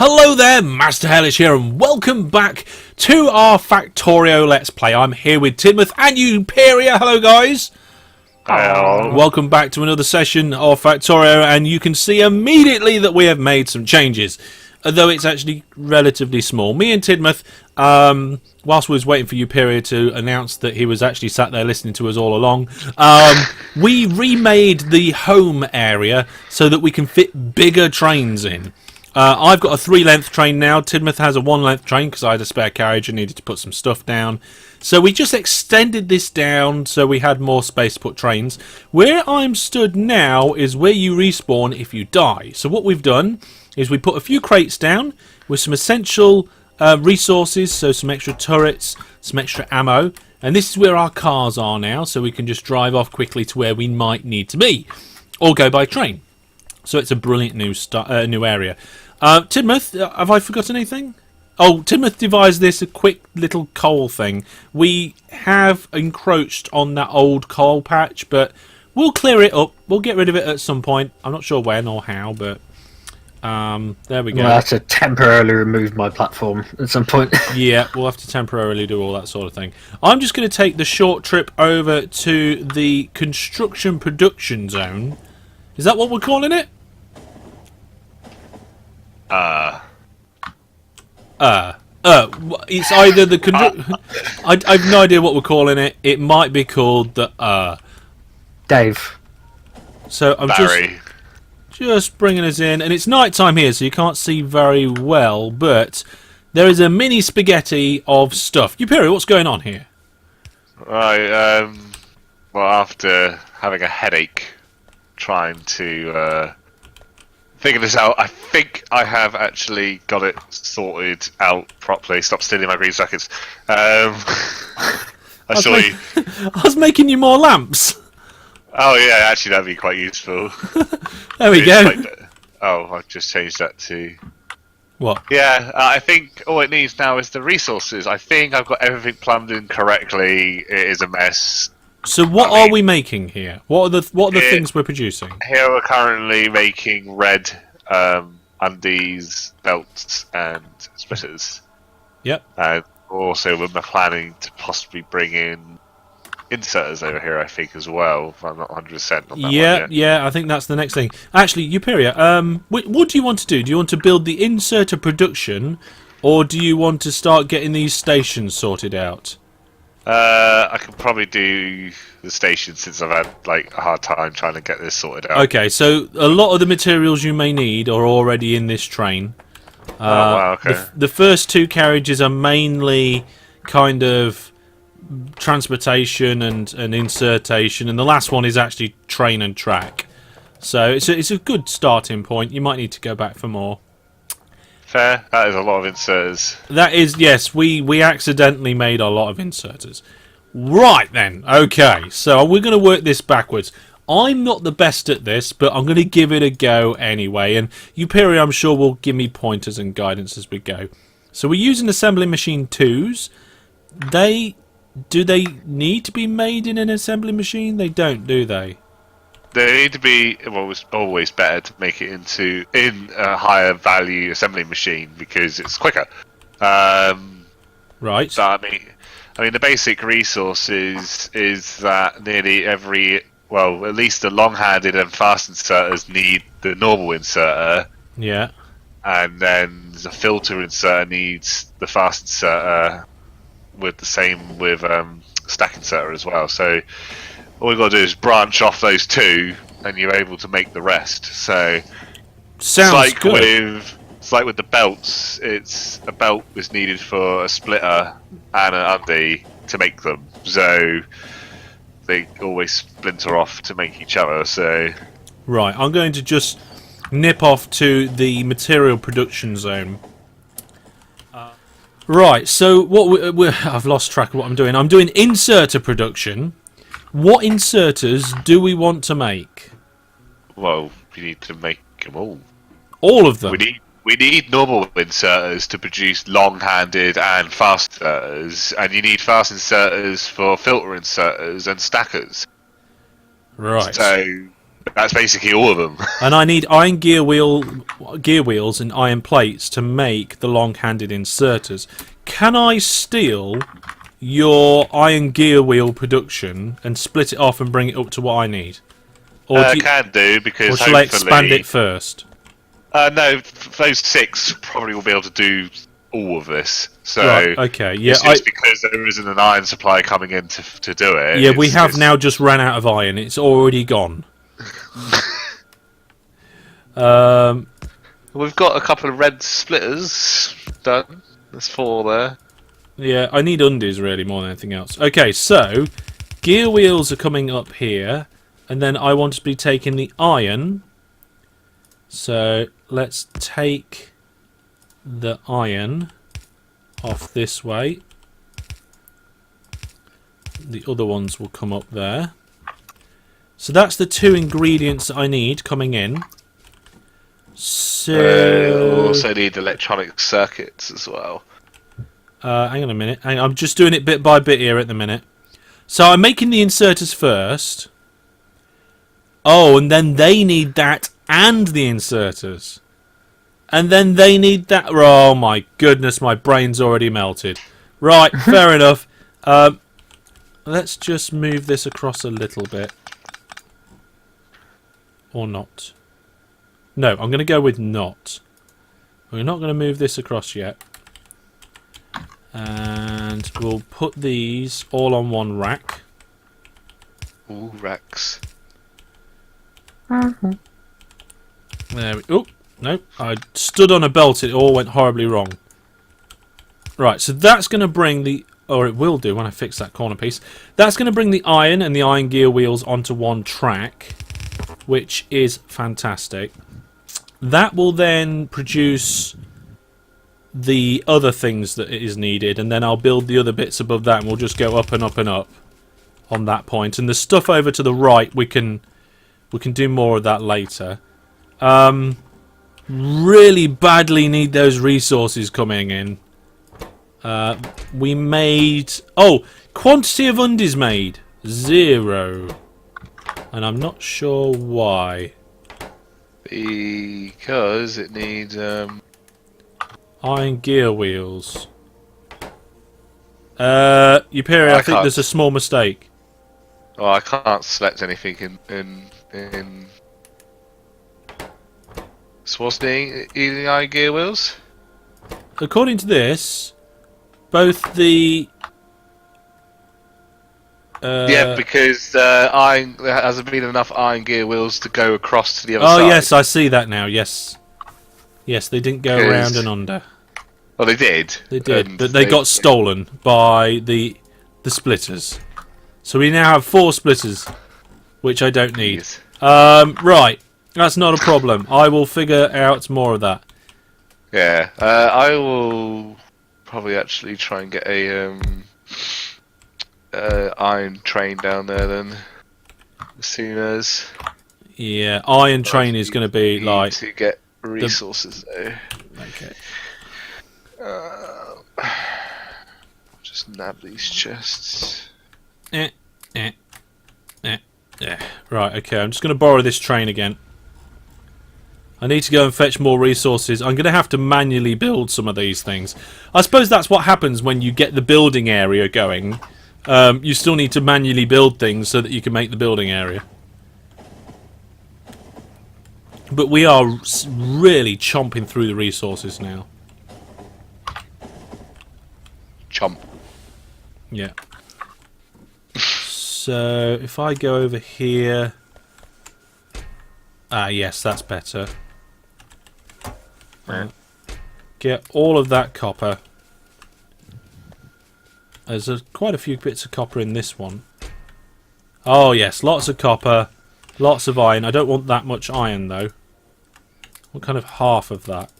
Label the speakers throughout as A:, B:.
A: Hello there, Master Hellish here, and welcome back to our Factorio Let's Play. I'm here with Tidmouth and Uperior. Hello, guys.
B: Hello.
A: Welcome back to another session of Factorio, and you can see immediately that we have made some changes, although it's actually relatively small. Me and Tidmouth, whilst we was waiting for Uperior to announce that he was actually sat there listening to us all along, we remade the home area so that we can fit bigger trains in. I've got a 3-length train now. Tidmouth has a 1-length train because I had a spare carriage and needed to put some stuff down. So we just extended this down so we had more space to put trains. Where I'm stood now is where you respawn if you die. So what we've done is we put a few crates down with some essential resources, so some extra turrets, some extra ammo. And this is where our cars are now, so we can just drive off quickly to where we might need to be. Or go by train. So it's a brilliant new area. Tidmouth, have I forgotten anything? Oh, Tidmouth devised this, a quick little coal thing. We have encroached on that old coal patch, but we'll clear it up. We'll get rid of it at some point. I'm not sure when or how, but there we go.
B: I'll have to temporarily remove my platform at some point.
A: Yeah, we'll have to temporarily do all that sort of thing. I'm just going to take the short trip over to the construction production zone. Is that what we're calling it? It's either the I have no idea what we're calling it. It might be called the
B: Dave.
A: So I'm just bringing us in, and it's night time here, so you can't see very well. But there is a mini spaghetti of stuff. Uperior, what's going on here?
C: Right. Well, after having a headache, trying to figure this out, I think I have actually got it sorted out properly. Stop stealing my green jackets. I
A: was making you more lamps.
C: Oh yeah, actually that'd be quite useful.
A: There we go.
C: I've just changed that to...
A: What?
C: Yeah, I think all it needs now is the resources. I think I've got everything plumbed in correctly. It is a mess.
A: So what are we making here? What are the things we're producing?
C: Here we're currently making red undies, belts, and splitters.
A: Yep.
C: And also we're planning to possibly bring in inserters over here, I think, as well. If I'm not 100% on that one yet.
A: Yeah, I think that's the next thing. Actually, Uperior, what do you want to do? Do you want to build the inserter production, or do you want to start getting these stations sorted out?
C: I can probably do the station since I've had like a hard time trying to get this sorted out.
A: Okay, so a lot of the materials you may need are already in this train.
C: Wow, okay.
A: The first two carriages are mainly kind of transportation and insertation, and the last one is actually train and track. So it's a good starting point. You might need to go back for more.
C: Fair. That is a lot of inserters.
A: That is, yes, we accidentally made a lot of inserters. Right then, okay, so we're going to work this backwards. I'm not the best at this, but I'm going to give it a go anyway, and Uperior, I'm sure, will give me pointers and guidance as we go. So we're using assembly machine 2s. Do they need to be made in an assembly machine? They don't, do they?
C: They need to be, well, it's always better to make it in a higher value assembly machine because it's quicker.
A: Right.
C: So I mean, the basic resources is that nearly every, well, at least the long-handed and fast inserters need the normal inserter.
A: Yeah.
C: And then the filter inserter needs the fast inserter, with the same with stack inserter as well. So all we've got to do is branch off those two, and you're able to make the rest. So
A: Sounds good.
C: It's like with the belts. It's a belt was needed for a splitter and an undie to make them. So they always splinter off to make each other. So
A: right, I'm going to just nip off to the material production zone. Right, so what I've lost track of what I'm doing. I'm doing inserter production. What inserters do we want to make?
C: Well, we need to make them all.
A: All of them?
C: We need normal inserters to produce long-handed and fast inserters, and you need fast inserters for filter inserters and stackers.
A: Right.
C: So That's basically all of them.
A: And I need iron gear wheels and iron plates to make the long-handed inserters. Can I steal your iron gear wheel production and split it off and bring it up to what I need? Or
C: Can do, because
A: or shall I expand it first?
C: No, those 6 probably will be able to do all of this. So
A: Right, okay, yeah.
C: it's because there isn't an iron supply coming in to do it.
A: Yeah, we have now just ran out of iron. It's already gone.
C: We've got a couple of red splitters done. There's 4 there.
A: Yeah, I need undies really more than anything else. Okay, so gear wheels are coming up here, and then I want to be taking the iron. So let's take the iron off this way. The other ones will come up there. So that's the 2 ingredients that I need coming in. So
C: We also need electronic circuits as well.
A: hang on a minute. I'm just doing it bit by bit here at the minute. So I'm making the inserters first. Oh, and then they need that and the inserters. And then they need that. Oh my goodness, my brain's already melted. Right, fair enough. Let's just move this across a little bit. Or not. No, I'm going to go with not. We're not going to move this across yet. And we'll put these all on one rack.
C: Ooh, racks.
A: There we go. Oh, no. I stood on a belt. It all went horribly wrong. Right, so that's going to bring the... Or it will do when I fix that corner piece. That's going to bring the iron and the iron gear wheels onto one track, which is fantastic. That will then produce the other things that is needed, and then I'll build the other bits above that, and we'll just go up and up and up on that point. And the stuff over to the right, we can do more of that later. Really badly need those resources coming in. We made... Oh! Quantity of undies made. 0. And I'm not sure why.
C: Because it needs...
A: Iron gear wheels. Uperior, I think there's a small mistake.
C: Oh, I can't select anything in... So what's eating iron gear wheels?
A: According to this, both the...
C: yeah, because there hasn't been enough iron gear wheels to go across to the other side.
A: Oh, yes, I see that now, yes. Yes, they didn't go around and under.
C: Well, they did.
A: They did, but they got stolen by the splitters. So we now have 4 splitters, which I don't need. Right, that's not a problem. I will figure out more of that.
C: Yeah, I will probably actually try and get a iron train down there then, as soon as.
A: Yeah, iron train is going to be like
C: to get resources there.
A: Okay.
C: Just nab these chests.
A: Right, okay, I'm just going to borrow this train again. I need to go and fetch more resources. I'm going to have to manually build some of these things. I suppose that's what happens when you get the building area going. You still need to manually build things so that you can make the building area. But we are really chomping through the resources now.
C: Chomp.
A: Yeah. So, if I go over here... Ah, yes, that's better. Get all of that copper. There's quite a few bits of copper in this one. Oh, yes, lots of copper. Lots of iron. I don't want that much iron, though. What kind of half of that?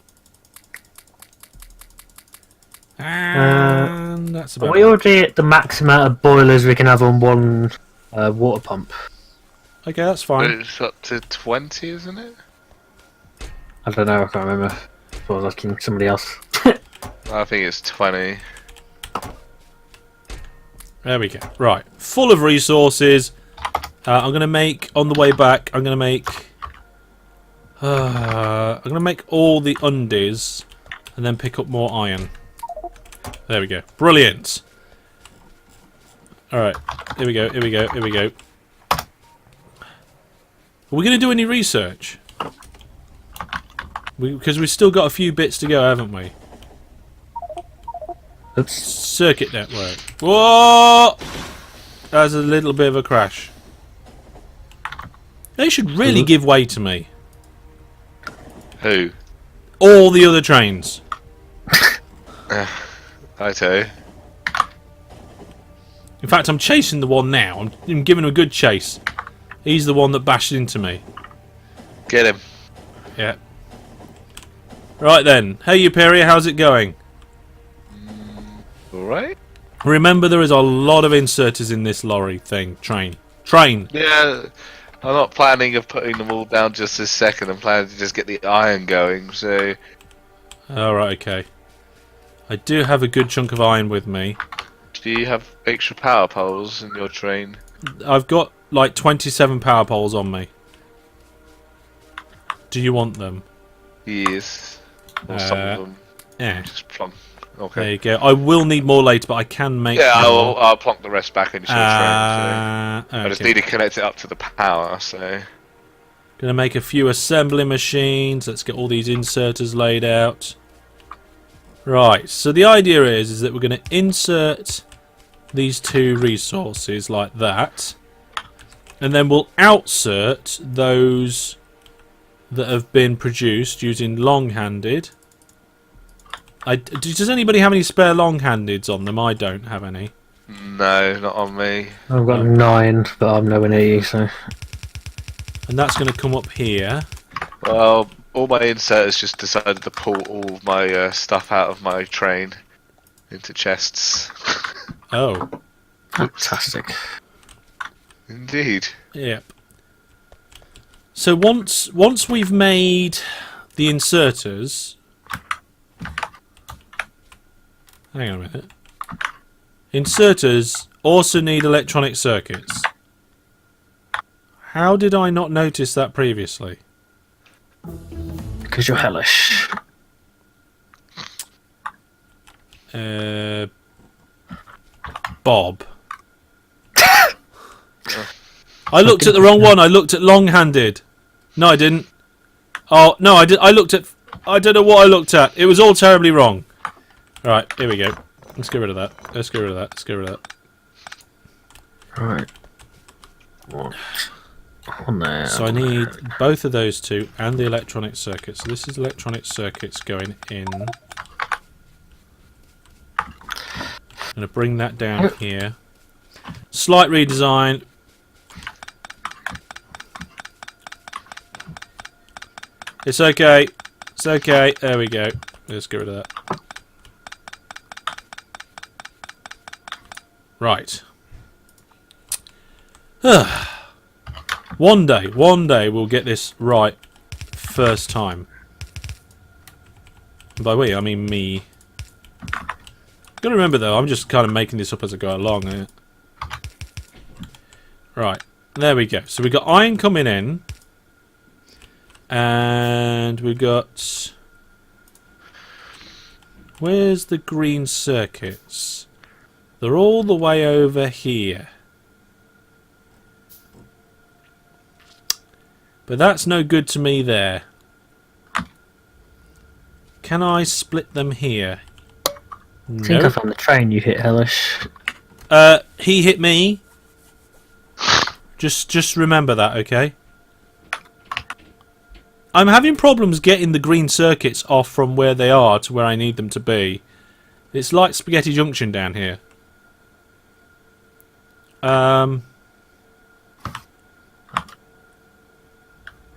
A: And that's about
B: Are we already at the max amount of boilers we can have on one water pump?
A: Okay, that's fine.
C: It's up to 20, isn't it?
B: I don't know, I can't remember. I was asking somebody else.
C: I think it's 20.
A: There we go. Right. Full of resources. I'm going to make, on the way back, I'm going to make all the undies and then pick up more iron. There we go. Brilliant. Alright, here we go, here we go, here we go. Are we going to do any research? Because we've still got a few bits to go, haven't we?
B: Oops.
A: Circuit network. Whoa! That's a little bit of a crash. They should really give way to me.
C: Who?
A: All the other trains.
C: I too.
A: In fact, I'm chasing the one now. I'm giving him a good chase. He's the one that bashed into me.
C: Get him.
A: Yeah. Right then. Hey, Uperior, how's it going?
C: Alright.
A: Remember, there is a lot of inserters in this lorry thing. Train.
C: Yeah, I'm not planning of putting them all down just this second. I'm planning to just get the iron going, so...
A: Alright, okay. I do have a good chunk of iron with me.
C: Do you have extra power poles in your train?
A: I've got like 27 power poles on me. Do you want them?
C: Yes. Or some of them.
A: Yeah.
C: Just plonk. Okay.
A: There you go. I will need more later, but I can make.
C: Yeah,
A: more.
C: I'll plonk the rest back into your train. So.
A: Okay.
C: I just need to connect it up to the power. So.
A: Gonna make a few assembly machines. Let's get all these inserters laid out. Right. So the idea is that we're going to insert these two resources like that, and then we'll outsert those that have been produced using long-handed. Does anybody have any spare long-handeds on them? I don't have any.
C: No, not on me.
B: I've got 9, but I'm nowhere near you, so...
A: And that's going to come up here.
C: Well, all my inserters just decided to pull all of my stuff out of my train into chests.
A: Oh.
B: Fantastic.
C: Indeed.
A: Yep. So once we've made the inserters... Hang on a minute. Inserters also need electronic circuits. How did I not notice that previously?
B: Because you're hellish.
A: Bob. I looked at the wrong one. I looked at long-handed. No, I didn't. Oh no, I did. I looked at. I don't know what I looked at. It was all terribly wrong. Right, here we go. Let's get rid of that. Let's get rid of that. Let's get rid of that.
B: Right. On there.
A: So I need both of those two and the electronic circuits. So this is electronic circuits going in. I'm going to bring that down here. Slight redesign. It's okay. It's okay. There we go. Let's get rid of that. Right. One day we'll get this right first time. And by we, I mean me. Gotta remember though, I'm just kind of making this up as I go along. Eh? Right, there we go. So we got iron coming in, and we got. Where's the green circuits? They're all the way over here. But that's no good to me there. Can I split them here?
B: I think I found the train you hit, Hellish.
A: He hit me. Just remember that, okay? I'm having problems getting the green circuits off from where they are to where I need them to be. It's like Spaghetti Junction down here.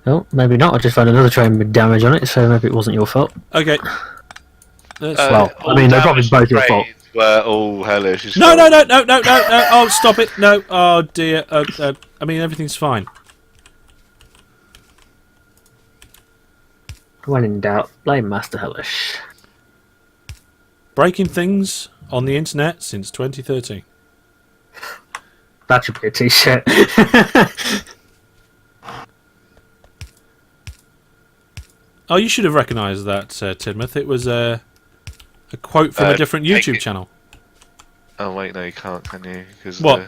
B: Oh, maybe not. I just found another train with damage on it, so maybe it wasn't your fault.
A: Okay.
B: Well, I mean, they're probably both your fault.
C: Were all Hellish.
A: No! Oh, stop it! No! Oh dear. I mean, everything's fine.
B: When in doubt, blame Master Hellish.
A: Breaking things on the internet since 2013.
B: That should be a t-shirt.
A: Oh, you should have recognised that, Tidmouth. It was a quote from a different YouTube channel.
C: Oh wait, no, you can't, can you? Because
A: what?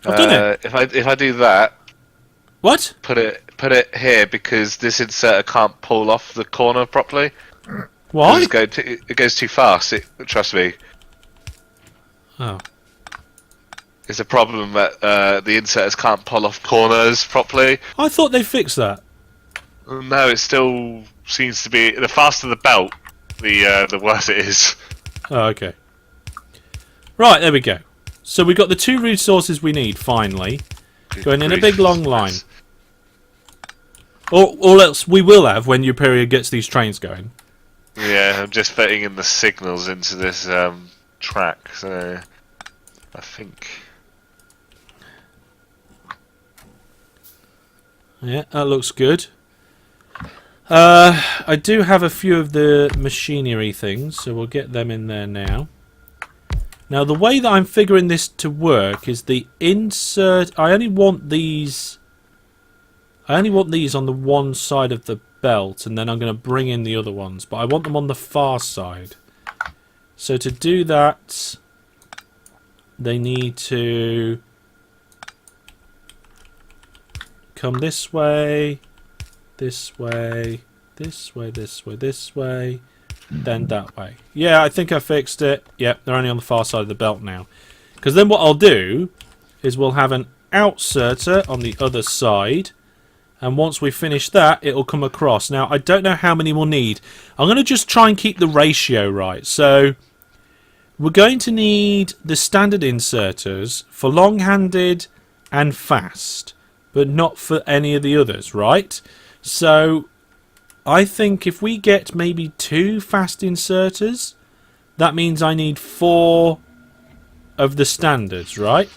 A: I've done it.
C: If I do that,
A: what?
C: put it here because this inserter can't pull off the corner properly.
A: Why?
C: It goes too fast. Trust me.
A: Oh.
C: It's a problem that the inserters can't pull off corners properly.
A: I thought they fixed that.
C: No, it still seems to be the faster the belt, the worse it is.
A: Oh, okay. Right, there we go. So we've got the 2 resources we need, finally. Going in a big long line. Or else we will have when Uperior gets these trains going.
C: Yeah, I'm just fitting in the signals into this track, so I think...
A: Yeah, that looks good. I do have a few of the machinery things, so we'll get them in there now. Now, the way that I'm figuring this to work is the insert... I only want these on the one side of the belt, and then I'm going to bring in the other ones. But I want them on the far side. So to do that, they need to come this way, this way, this way, this way, this way, then that way. Yeah, I think I fixed it. Yep, they're only on the far side of the belt now. Because then what I'll do is we'll have an outserter on the other side, and once we finish that, it'll come across. Now, I don't know how many we'll need. I'm going to just try and keep the ratio right. So, we're going to need the standard inserters for long-handed and fast, but not for any of the others, right? So, I think if we get maybe 2 fast inserters, that means I need 4 of the standards, right?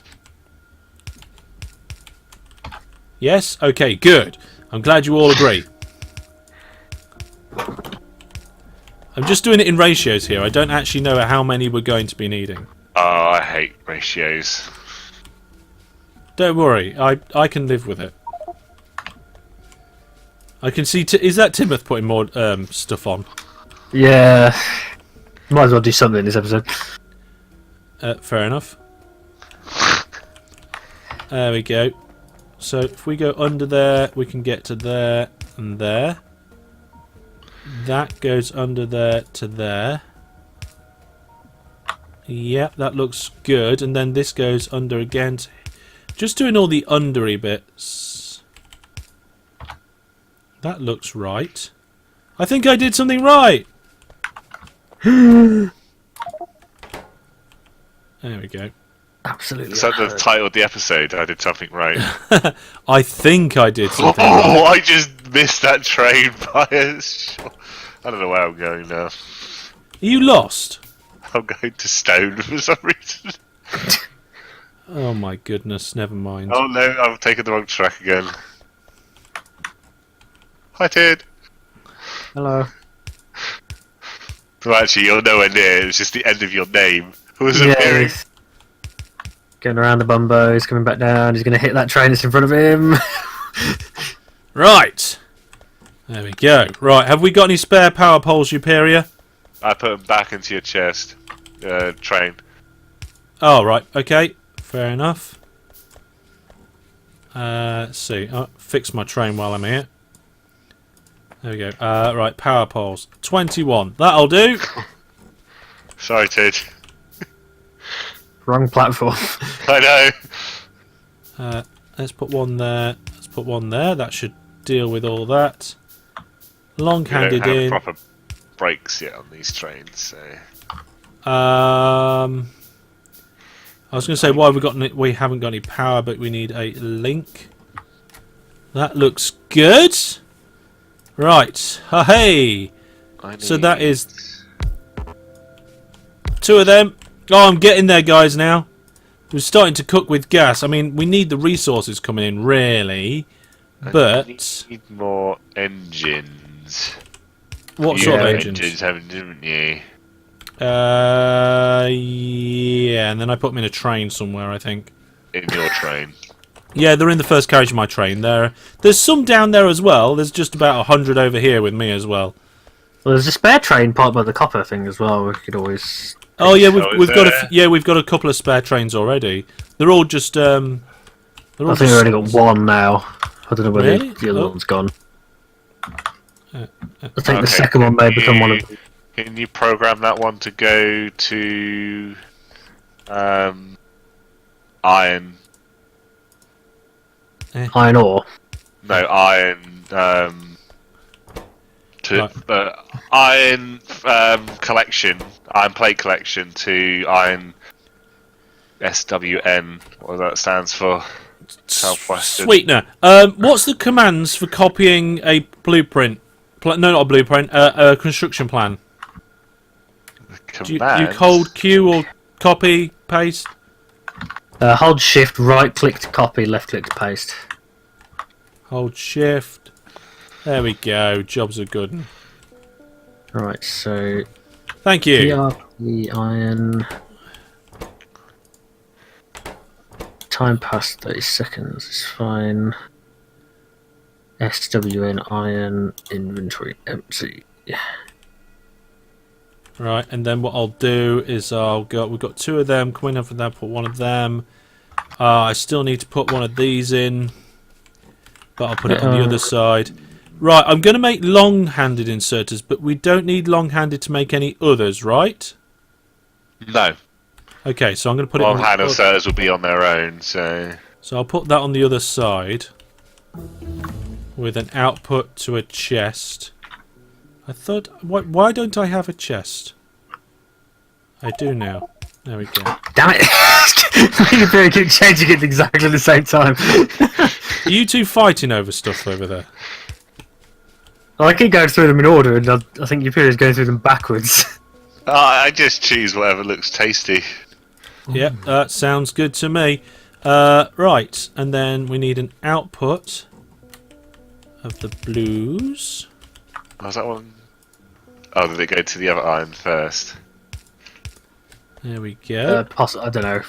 A: Yes? Okay, good. I'm glad you all agree. I'm just doing it in ratios here. I don't actually know how many we're going to be needing.
C: Oh, I hate ratios.
A: Don't worry. I can live with it. I can see... Is that Tidmouth putting more stuff on?
B: Yeah. Might as well do something in this episode.
A: Fair enough. There we go. So if we go under there, we can get to there and there. That goes under there to there. Yep, that looks good. And then this goes under again. Just doing all the undery bits. That looks right. I think I did something right. There we go.
B: Absolutely.
C: Is that the title of the episode? I did something right.
A: I think I did something
C: Oh,
A: right.
C: I just missed that train by a shot. I don't know where I'm going now.
A: Are you lost?
C: I'm going to Stone for some reason.
A: Oh my goodness, never mind.
C: Oh no, I've taken the wrong track again. Hi, Tid.
B: Hello.
C: Well, actually, you're nowhere near. It's just the end of your name. Who was
B: Yeah,
C: appearing?
B: he's going around the bumbo, he's coming back down, he's going to hit that train that's in front of him.
A: Right. There we go. Right, have we got any spare power poles, Uperior?
C: I put them back into your chest. Train.
A: Oh, right. Okay. Fair enough. Let's see. I'll fix my train while I'm here. There we go. Right, power poles. 21. That'll do.
C: Sorry, Tid.
B: Wrong platform.
C: I know.
A: Let's put one there. Let's put one there. That should deal with all that.
C: We
A: Long-handed
C: don't have
A: in.
C: proper brakes yet on these trains, so...
A: I was going to say why we haven't got any power, but we need a link. That looks good. Right. Hey. So that is 2 of them. Oh, I'm getting there, guys. Now we're starting to cook with gas. I mean, we need the resources coming in, really. But
C: need more engines.
A: What
C: You
A: sort of
C: had
A: engines?
C: haven't you?
A: Yeah, and then I put them in a train somewhere, I think.
C: in your train.
A: Yeah, they're in the first carriage of my train. There's some down there as well. There's just about 100 over here with me as well.
B: Well, there's a spare train parked by the copper thing as well. We could always.
A: Oh yeah, we've got a couple of spare trains already. They're all just. I think
B: we've already got one now. I don't know whether
A: Really?
B: the other one's gone. I think
C: Okay,
B: the second one may become one of.
C: Can you program that one to go to iron?
B: Iron ore.
C: No, iron. Iron collection, iron plate collection to iron SWN. What that stands for? Southwestern.
A: Sweetener. What's the commands for copying a blueprint? No, not a blueprint. A construction plan. Do you hold Q or copy paste?
B: Hold shift, right click to copy, left click to paste.
A: Hold shift. There we go. Jobs are good.
B: Right, so.
A: Thank you.
B: PRP iron. Time past 30 seconds is fine. SWN iron inventory empty.
A: Right, and then what I'll do is we've got two of them. Come in over there, put one of them. I still need to put one of these in, but I'll put it on the other side. Right, I'm going to make long-handed inserters, but we don't need long-handed to make any others, right?
C: No.
A: Okay, so I'm going to put it on...
C: Long-handed inserters will be on their own, so...
A: So I'll put that on the other side with an output to a chest. I thought... Why don't I have a chest? I do now. There we go.
B: Damn it! You keep changing it exactly the same time.
A: Are you two fighting over stuff over there?
B: Well, I keep going through them in order, and I think Uperior's going through them backwards.
C: I just choose whatever looks tasty.
A: Yep, that sounds good to me. Right, and then we need an output of the blues.
C: Was that one? Oh, did it go to the other iron first?
A: There we go.
B: I don't know.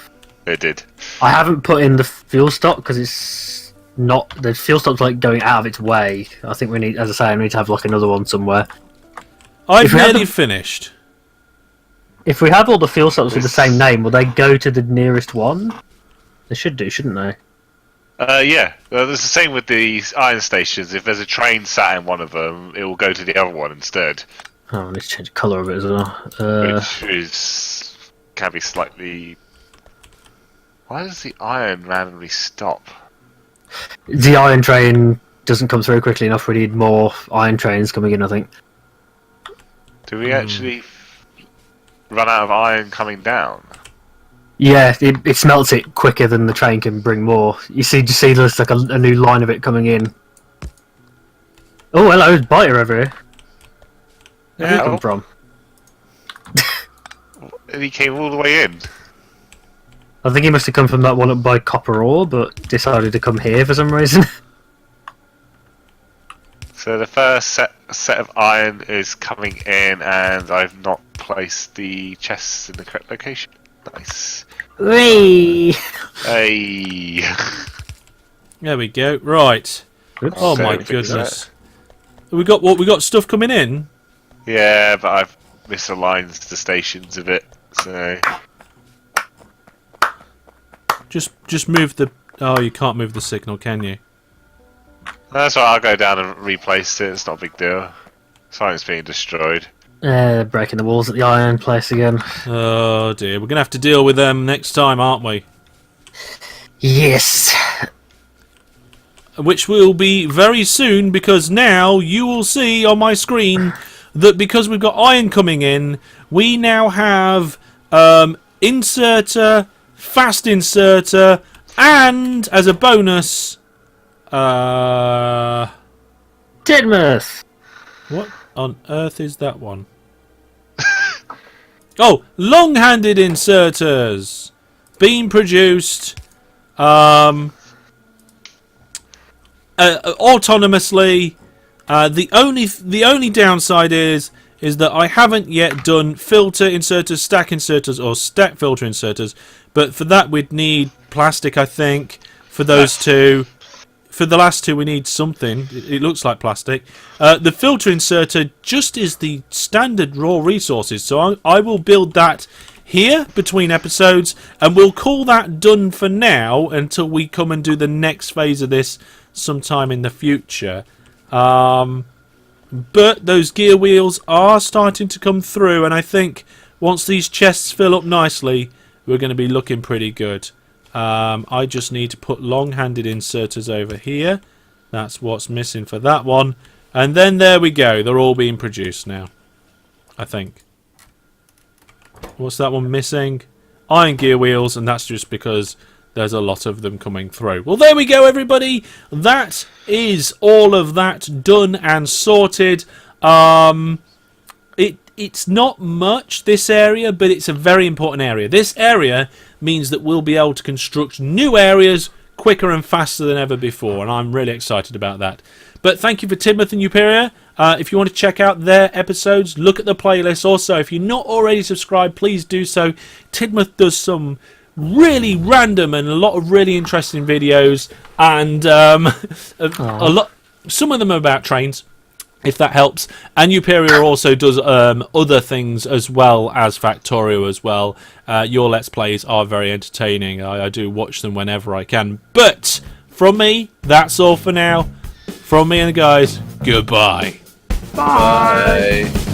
C: It did.
B: I haven't put in the fuel stock because it's not the fuel stock's like going out of its way. I think we need, as I say, I need to have like another one somewhere.
A: I've nearly finished.
B: If we have all the fuel stops with the same name, will they go to the nearest one? They should do, shouldn't they?
C: Yeah. It's the same with the iron stations. If there's a train sat in one of them, it will go to the other one instead.
B: Oh, I need to change the colour of it as well.
C: Which can be slightly... Why does the iron randomly stop?
B: The iron train doesn't come through quickly enough. We need more iron trains coming in, I think.
C: Do we actually run out of iron coming down?
B: Yeah, it smelts it quicker than the train can bring more. Just see there's like a new line of it coming in. Oh, hello, Biter over here. Where did he come from?
C: And he came all the way in.
B: I think he must have come from that one up by Copper Ore, but decided to come here for some reason.
C: So the first set of iron is coming in, and I've not placed the chests in the correct location. Nice.
B: Whee!
C: Hey.
A: There we go. Right.
B: Oops.
A: Oh my goodness. We got stuff coming in.
C: Yeah, but I've misaligned the stations a bit, so...
A: Just move the... Oh, you can't move the signal, can you?
C: That's right, I'll go down and replace it, it's not a big deal. Something's being destroyed.
B: Breaking the walls at the iron place again.
A: Oh dear, we're going to have to deal with them next time, aren't we?
B: Yes!
A: Which will be very soon, because now you will see on my screen that because we've got iron coming in, we now have inserter, fast inserter, and as a bonus,
B: Tidmouth!
A: what on earth is that one? Oh, long-handed inserters being produced autonomously. The only downside is is that I haven't yet done filter inserters, stack inserters, or stack filter inserters. But for that, we'd need plastic, I think. For those two. For the last two, we need something. It looks like plastic. The filter inserter just is the standard raw resources. So I will build that here between episodes. And we'll call that done for now until we come and do the next phase of this sometime in the future. But those gear wheels are starting to come through. And I think once these chests fill up nicely, we're going to be looking pretty good. I just need to put long-handed inserters over here. That's what's missing for that one. And then there we go. They're all being produced now, I think. What's that one missing? Iron gear wheels, and that's just because there's a lot of them coming through. Well, there we go, everybody. That is all of that done and sorted. It's not much, this area, but it's a very important area. This area means that we'll be able to construct new areas quicker and faster than ever before, and I'm really excited about that. But thank you for Tidmouth and Uperior. If you want to check out their episodes, look at the playlist. Also, if you're not already subscribed, please do so. Tidmouth does some really random and a lot of really interesting videos, and some of them are about trains, if that helps. And Uperior also does other things as well as Factorio as well. Your Let's Plays are very entertaining. I do watch them whenever I can. But from me, that's all for now. From me and the guys, goodbye.
C: Bye.